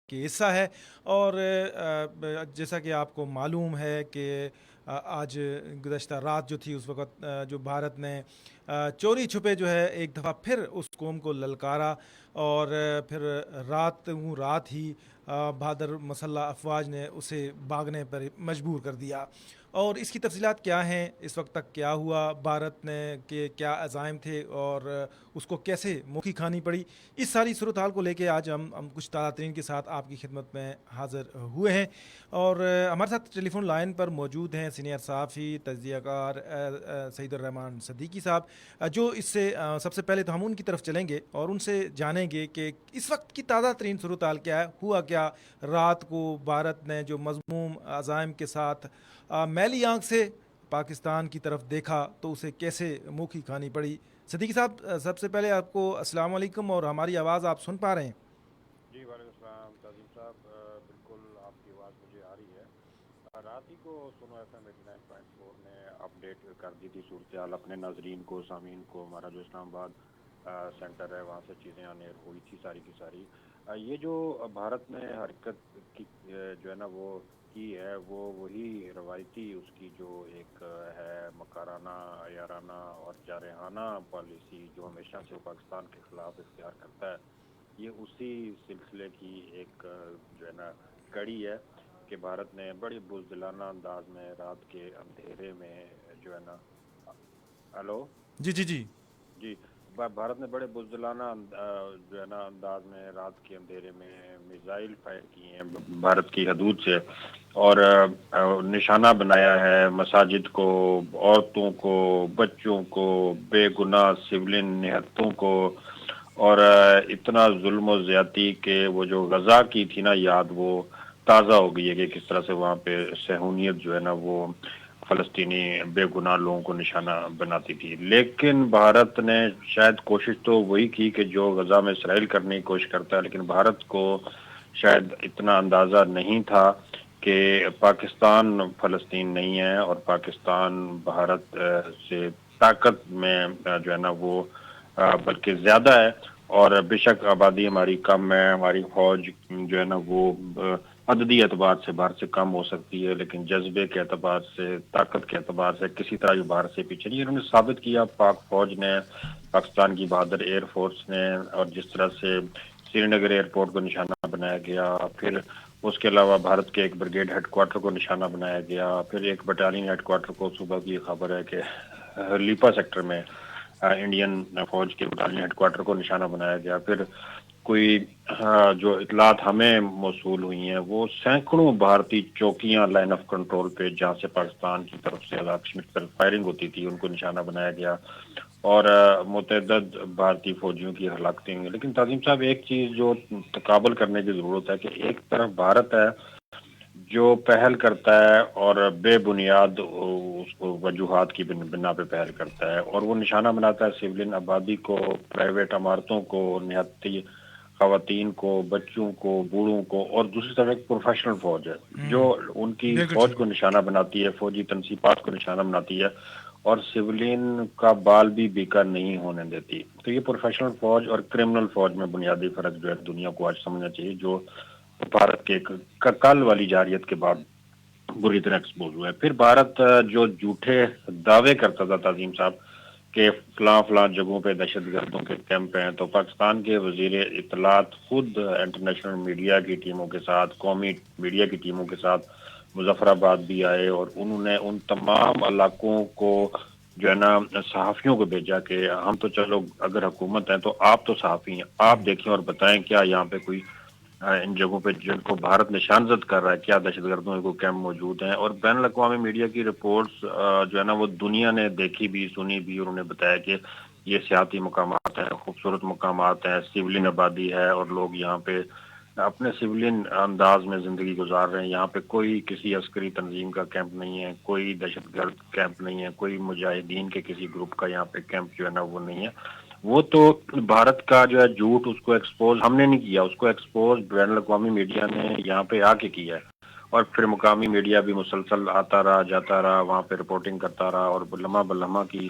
کی حصہ ہے اور جیسا کہ آپ کو معلوم ہے کہ آج گزشتہ رات جو تھی اس وقت جو بھارت نے چوری چھپے جو ہے ایک دفعہ پھر اس قوم کو للکارا اور پھر رات ہی بہادر مسلح افواج نے اسے بھاگنے پر مجبور کر دیا۔ اور اس کی تفصیلات کیا ہیں، اس وقت تک کیا ہوا، بھارت نے کے کیا عزائم تھے اور اس کو کیسے موقع کھانی پڑی، اس ساری صورتحال کو لے کے آج ہم کچھ تازہ ترین کے ساتھ آپ کی خدمت میں حاضر ہوئے ہیں۔ اور ہمارے ساتھ ٹیلی فون لائن پر موجود ہیں سینئر صحافی تجزیہ کار سعید الرحمان صدیقی صاحب، جو اس سے سب سے پہلے تو ہم ان کی طرف چلیں گے اور ان سے جانیں گے کہ اس وقت کی تازہ ترین صورتحال کیا ہے، ہوا کیا رات کو بھارت نے جو مضموم عزائم کے ساتھ میلی آنکھ سے پاکستان کی طرف دیکھا تو اسے کیسے منہ کی کھانی پڑی۔ صدیقی صاحب، سب سے پہلے آپ کو السلام علیکم، اور ہماری آواز آپ سن پا رہے ہیں؟ جی وعلیکم السلام تعظیم صاحب، بالکل آپ کی آواز مجھے آ رہی ہے۔ رات ہی کو سونو ایف ایم 89.4 نے اپڈیٹ کر دی تھی صورتحال اپنے ناظرین کو، سامعین کو۔ ہمارا جو اسلام آباد سینٹر ہے وہاں سے چیزیں آن ایئر ہوئی تھی ساری کی ساری۔ یہ جو بھارت نے حرکت کی جو ہے نا وہ کی ہے، وہ وہی روایتی اس کی جو ایک ہے مکارانہ، عیارانہ اور جارحانہ پالیسی جو ہمیشہ سے پاکستان کے خلاف اختیار کرتا ہے، یہ اسی سلسلے کی ایک جو ہے نا کڑی ہے کہ بھارت نے بڑی بزدلانہ انداز میں رات کے اندھیرے میں جو ہے نا ہلو جی جی جی جی بھارت نے بڑے بزدلانہ جو ہے نا انداز میں رات کے اندھیرے میں میزائل فائر کیے ہیں بھارت کی حدود سے، اور نشانہ بنایا ہے مساجد کو، عورتوں کو، بچوں کو، بے گناہ سولین نہتوں کو، اور اتنا ظلم و زیادتی کہ وہ جو غزہ کی تھی نا یاد، وہ تازہ ہو گئی ہے کہ کس طرح سے وہاں پہ صہیونیت جو ہے نا وہ فلسطینی بے گناہ لوگوں کو نشانہ بناتی تھی۔ لیکن بھارت نے شاید کوشش تو وہی کی کہ جو غزہ میں اسرائیل کرنے کی کوشش کرتا ہے، لیکن بھارت کو شاید اتنا اندازہ نہیں تھا کہ پاکستان فلسطین نہیں ہے اور پاکستان بھارت سے طاقت میں جو ہے نا وہ بلکہ زیادہ ہے، اور بے شک آبادی ہماری کم ہے، ہماری فوج جو ہے نا وہ عددی اعتبار سے بھارت سے کم ہو سکتی ہے، لیکن جذبے کے اعتبار سے، طاقت کے اعتبار سے کسی طرح بھی بھارت سے پیچھے نہیں۔ انہوں نے ثابت کیا پاک فوج نے، پاکستان کی بہادر ایئر فورس نے، اور جس طرح سے سری نگر ایئرپورٹ کو نشانہ بنایا گیا، پھر اس کے علاوہ بھارت کے ایک بریگیڈ ہیڈ کوارٹر کو نشانہ بنایا گیا، پھر ایک بٹالین ہیڈ کوارٹر کو، صبح کی خبر ہے کہ لیپا سیکٹر میں انڈین فوج کے بٹالین ہیڈ کوارٹر کو نشانہ بنایا گیا، پھر کوئی جو اطلاعات ہمیں موصول ہوئی ہیں وہ سینکڑوں بھارتی چوکیاں لائن آف کنٹرول پہ جہاں سے پاکستان کی طرف سے کشمیر کی طرف فائرنگ ہوتی تھی ان کو نشانہ بنایا گیا، اور متعدد بھارتی فوجیوں کی ہلاکتیں ہوئی۔ لیکن تعظیم صاحب، ایک چیز جو تقابل کرنے کی ضرورت ہے کہ ایک طرف بھارت ہے جو پہل کرتا ہے اور بے بنیاد اس کو وجوہات کی بنا پہ پہل کرتا ہے، اور وہ نشانہ بناتا ہے سولین آبادی کو، پرائیویٹ عمارتوں کو، نہتی خواتین کو، بچوں کو، بوڑھوں کو، اور دوسری طرف ایک پروفیشنل فوج ہے جو ان کی بالکل فوج ٹھیک کو ہے۔ نشانہ بناتی ہے، فوجی تنصیبات کو نشانہ بناتی ہے، اور سولین کا بال بھی بیکار نہیں ہونے دیتی۔ تو یہ پروفیشنل فوج اور کرمنل فوج میں بنیادی فرق جو ہے دنیا کو آج سمجھنا چاہیے، جو بھارت کے کل والی جارحیت کے بعد بری طرح ایکسپوز ہوا ہے۔ پھر بھارت جو جھوٹے دعوے کرتا تھا تعظیم صاحب کہ فلاں فلاں جگہوں پہ دہشت گردوں کے کیمپ ہیں، تو پاکستان کے وزیر اطلاعات خود انٹرنیشنل میڈیا کی ٹیموں کے ساتھ، قومی میڈیا کی ٹیموں کے ساتھ مظفر آباد بھی آئے، اور انہوں نے ان تمام علاقوں کو جو ہے نا صحافیوں کو بھیجا کہ ہم تو چلو اگر حکومت ہے تو آپ تو صحافی ہیں، آپ دیکھیں اور بتائیں کیا یہاں پہ کوئی ان جگہوں پہ جن کو بھارت نشان زد کر رہا ہے کیا دہشت گردوں کو کیمپ موجود ہیں۔ اور بین الاقوامی میڈیا کی رپورٹس جو ہے نا وہ دنیا نے دیکھی بھی سنی بھی، انہوں نے بتایا کہ یہ سیاحتی مقامات ہیں، خوبصورت مقامات ہیں، سولین آبادی ہے، اور لوگ یہاں پہ اپنے سولین انداز میں زندگی گزار رہے ہیں۔ یہاں پہ کوئی کسی عسکری تنظیم کا کیمپ نہیں ہے، کوئی دہشت گرد کیمپ نہیں ہے، کوئی مجاہدین کے کسی گروپ کا یہاں پہ کیمپ جو ہے نا وہ نہیں ہے۔ وہ تو بھارت کا جو ہے جھوٹ، اس کو ایکسپوز ہم نے نہیں کیا، اس کو ایکسپوز بین الاقوامی میڈیا نے یہاں پہ آ کے کیا ہے، اور پھر مقامی میڈیا بھی مسلسل آتا رہا، جاتا رہا، وہاں پہ رپورٹنگ کرتا رہا، اور لمحہ بلمحہ کی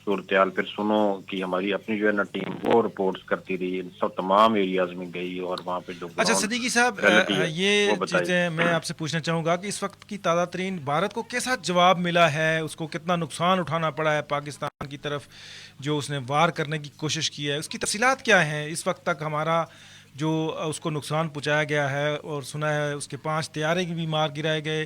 صورتحال پھر سنو کہ ہماری اپنی جو ہے نا ٹیم وہ رپورٹس کرتی رہی، سب تمام ایریاز میں گئی اور وہاں پہ جو اچھا گراؤنڈ صدیقی صاحب، ریئلٹی ہے یہ وہ بتائی۔ چیزیں میں آپ سے پوچھنا چاہوں گا کہ اس وقت کی تازہ ترین بھارت کو کیسا جواب ملا ہے، اس کو کتنا نقصان اٹھانا پڑا ہے پاکستان کی طرف جو اس نے وار کرنے کی کوشش کی ہے، اس کی تفصیلات کیا ہیں اس وقت تک؟ ہمارا جو اس کو نقصان پہنچایا گیا ہے اور سنا ہے اس کے 5 طیارے بھی مار گرائے گئے،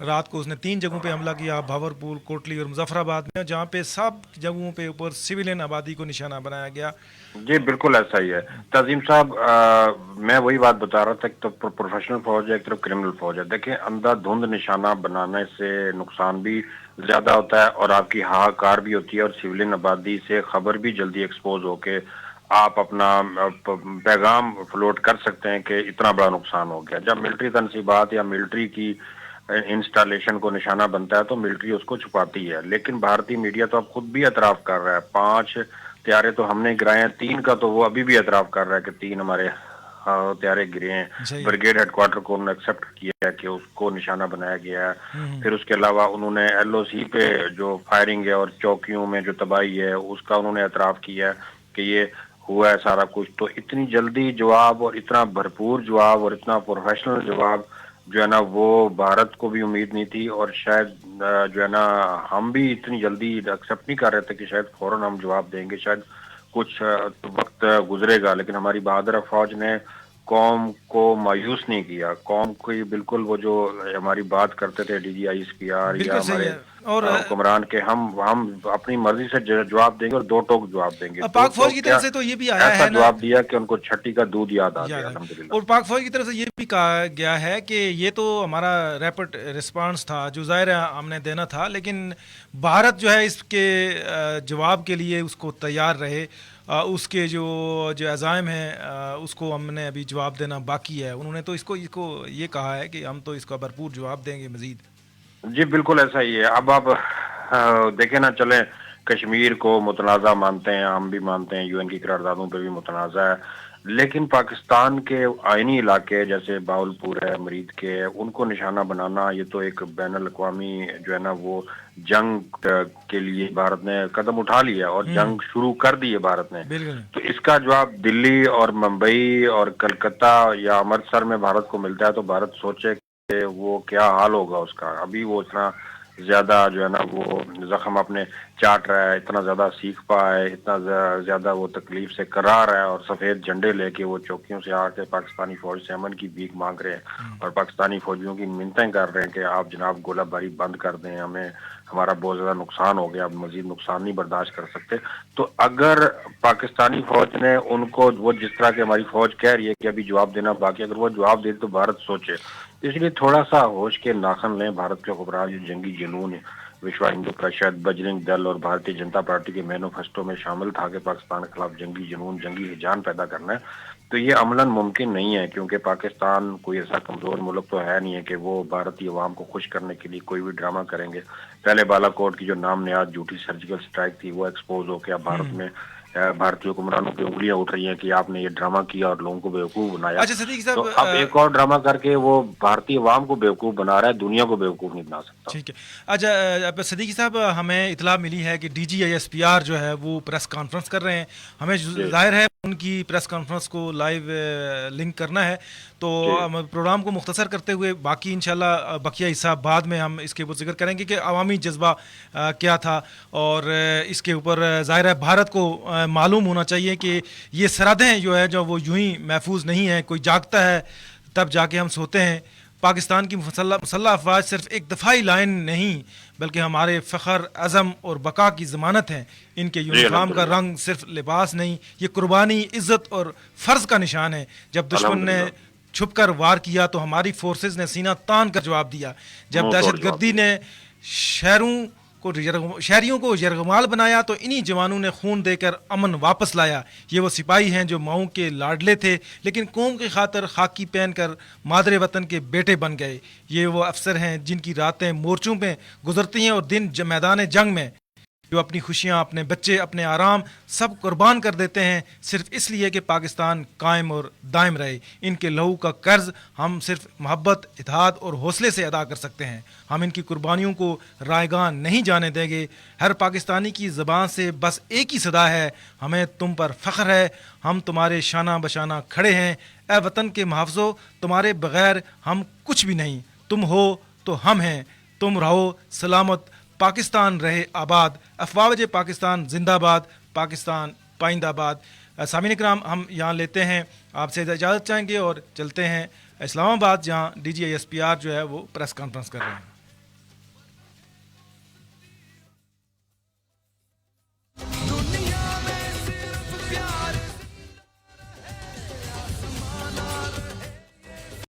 رات کو اس نے 3 جگہوں پہ حملہ کیا، بھاورپور، کوٹلی اور مظفر آباد میں، جہاں پہ سب جگہوں پہ اوپر سویلین آبادی کو نشانہ بنایا گیا۔ جی بالکل ایسا ہی ہے تعظیم صاحب، میں وہی بات بتا رہا تھا، ایک تو پروفیشنل فوج ہے، ایک طرف کرمنل فوج ہے۔ دیکھیں اندھا دھند نشانہ بنانے سے نقصان بھی زیادہ ہوتا ہے اور آپ کی ہاہاکار بھی ہوتی ہے، اور سویلین آبادی سے خبر بھی جلدی ایکسپوز ہو کے آپ اپنا پیغام فلوٹ کر سکتے ہیں کہ اتنا بڑا نقصان ہو گیا۔ جب ملٹری تنصیبات یا ملٹری کی انسٹالیشن کو نشانہ بنتا ہے تو ملٹری اس کو چھپاتی ہے، لیکن بھارتی میڈیا تو اب خود بھی اعتراف کر رہا ہے۔ 5 طیارے تو ہم نے گرائے ہیں، 3 کا تو وہ ابھی بھی اعتراف کر رہا ہے کہ 3 ہمارے طیارے گرے ہیں۔ صحیح ہے۔ بریگیڈ ہیڈ کوارٹر کو انہوں نے ایکسپٹ کیا ہے کہ اس کو نشانہ بنایا گیا ہے۔ ہوں۔ پھر اس کے علاوہ انہوں نے ایل او سی پہ جو فائرنگ ہے اور چوکیوں میں جو تباہی ہے اس کا انہوں نے اعتراف کیا ہے کہ یہ ہوا ہے سارا کچھ۔ تو اتنی جلدی جواب اور اتنا بھرپور جواب اور اتنا پروفیشنل جواب جو ہے نا وہ بھارت کو بھی امید نہیں تھی، اور شاید جو ہے نا ہم بھی اتنی جلدی ایکسپٹ نہیں کر رہے تھے کہ شاید فوراً ہم جواب دیں گے، شاید کچھ وقت گزرے گا، لیکن ہماری بہادر فوج نے قوم کو مایوس نہیں کیا۔ قوم کو بالکل وہ جو ہماری بات کرتے تھے D G I S P R یا بالکل صحیح ہمارے ہے۔ اور حکمران کے ہم اپنی مرضی سے جواب دیں گے اور 2 ٹوک جواب دیں گے، دو پاک فوج ٹوک کی کیا طرف سے تو یہ بھی آیا ایسا ہے نا، جواب دیا کہ ان کو چھٹی کا دودھ یاد آ یاد گیا ہے، الحمدللہ۔ اور پاک فوج کی طرف سے یہ بھی کہا گیا ہے کہ یہ تو ہمارا ریپڈ رسپانس تھا جو ظاہر ہے ہم نے دینا تھا، لیکن بھارت جو ہے اس کے جواب کے لیے اس کو تیار رہے، اس کے جو عزائم ہیں اس کو ہم نے ابھی جواب دینا باقی ہے۔ انہوں نے تو اس کو یہ کہا ہے کہ ہم تو اس کا بھرپور جواب دیں گے مزید۔ جی بالکل ایسا ہی ہے۔ اب آپ دیکھیں نا، چلیں کشمیر کو متنازع مانتے ہیں، ہم بھی مانتے ہیں، یو این کی قراردادوں پہ بھی متنازع ہے، لیکن پاکستان کے آئینی علاقے جیسے باولپور ہے، مرید کے ہے، ان کو نشانہ بنانا یہ تو ایک بین الاقوامی جو ہے نا وہ جنگ کے لیے بھارت نے قدم اٹھا لیا اور ہوں۔ جنگ شروع کر دی ہے بھارت نے۔ بالکل تو اس کا جواب دلی اور ممبئی اور کلکتہ یا امرتسر میں بھارت کو ملتا ہے تو بھارت سوچے کہ وہ کیا حال ہوگا اس کا۔ ابھی وہ اتنا زیادہ جو ہے نا وہ زخم اپنے چاٹ رہا ہے، اتنا زیادہ سیکھ پا ہے، اتنا زیادہ وہ تکلیف سے کرا رہا ہے، اور سفید جھنڈے لے کے وہ چوکیوں سے آ کے پاکستانی فوج سے امن کی بھیک مانگ رہے ہیں اور پاکستانی فوجیوں کی منتیں کر رہے ہیں کہ آپ جناب گولہ باری بند کر دیں، ہمارا بہت زیادہ نقصان ہو گیا، اب مزید نقصان نہیں برداشت کر سکتے۔ تو اگر پاکستانی فوج نے ان کو وہ جس طرح کہ ہماری فوج کہہ رہی ہے کہ ابھی جواب دینا باقی، اگر وہ جواب دے تو بھارت سوچے۔ اس لیے تھوڑا سا ہوش کے ناخن لیں۔ بھارت کے حکمران جو جنگی جنون وشوا ہندو پریشد، بجرنگ دل اور بھارتیہ جنتا پارٹی کے مینوفیسٹو میں شامل تھا کہ پاکستان کے خلاف جنگی جنون، جنگی ہیجان پیدا کرنا ہے، تو یہ عملاً ممکن نہیں ہے، کیونکہ پاکستان کوئی ایسا کمزور ملک تو ہے نہیں ہے کہ وہ بھارتی عوام کو خوش کرنے کے لیے کوئی بھی ڈرامہ کریں گے۔ پہلے بالا کوٹ کی جو نام نہاد جھوٹی سرجیکل سٹرائک تھی وہ ایکسپوز ہو کے اب بھارت میں بھارتی حکمرانوں پہ انگلیاں اٹھ رہی ہیں کہ آپ نے یہ ڈرامہ کیا اور لوگوں کو بیوقوف بنایا۔ اچھا صدیق تو صاحب، اب ایک اور ڈرامہ کر کے وہ بھارتی عوام کو بیوقوف بنا رہا ہے، دنیا کو بیوقوف نہیں بنا سکتا۔ ٹھیک ہے۔ اچھا صدیقی صاحب، ہمیں اطلاع ملی ہے کہ D G I S P R جو ہے وہ پریس کانفرنس کر رہے ہیں، ہمیں جی ظاہر ہے ان کی پریس کانفرنس کو لائیو لنک کرنا ہے، تو جی پروگرام کو مختصر کرتے ہوئے باقی انشاءاللہ بقیہ حصہ بعد میں ہم اس کے اوپر ذکر کریں گے کہ عوامی جذبہ کیا تھا، اور اس کے اوپر ظاہر ہے بھارت کو معلوم ہونا چاہیے کہ یہ سرحدیں جو ہے جو وہ یوں ہی محفوظ نہیں ہیں، کوئی جاگتا ہے تب جا کے ہم سوتے ہیں۔ پاکستان کی مسلح افواج صرف ایک دفاعی لائن نہیں بلکہ ہمارے فخر، عزم اور بقا کی ضمانت ہیں۔ ان کے جی یونیفارم کا الحمدللہ رنگ صرف لباس نہیں، یہ قربانی، عزت اور فرض کا نشان ہے۔ جب دشمن نے الحمدللہ چھپ کر وار کیا تو ہماری فورسز نے سینہ تان کر جواب دیا۔ جب منہ توڑ دہشت جواب گردی دیا۔ نے شہریوں کو یرغمال بنایا تو انہی جوانوں نے خون دے کر امن واپس لایا۔ یہ وہ سپاہی ہیں جو ماؤں کے لاڈلے تھے لیکن قوم کی خاطر خاکی پہن کر مادر وطن کے بیٹے بن گئے۔ یہ وہ افسر ہیں جن کی راتیں مورچوں میں گزرتی ہیں اور دن میدان جنگ میں۔ جو اپنی خوشیاں، اپنے بچے، اپنے آرام سب قربان کر دیتے ہیں صرف اس لیے کہ پاکستان قائم اور دائم رہے۔ ان کے لہو کا قرض ہم صرف محبت، اتحاد اور حوصلے سے ادا کر سکتے ہیں۔ ہم ان کی قربانیوں کو رائیگاں نہیں جانے دیں گے۔ ہر پاکستانی کی زبان سے بس ایک ہی صدا ہے، ہمیں تم پر فخر ہے، ہم تمہارے شانہ بشانہ کھڑے ہیں۔ اے وطن کے محافظو، تمہارے بغیر ہم کچھ بھی نہیں، تم ہو تو ہم ہیں، تم رہو سلامت، پاکستان رہے آباد، افواج پاکستان زندہ باد، پاکستان پائندہ باد۔ سامعین اکرام، ہم یہاں لیتے ہیں آپ سے اجازت چاہیں گے اور چلتے ہیں اسلام آباد، جہاں D G I S P R جو ہے وہ پریس کانفرنس کر رہے ہیں۔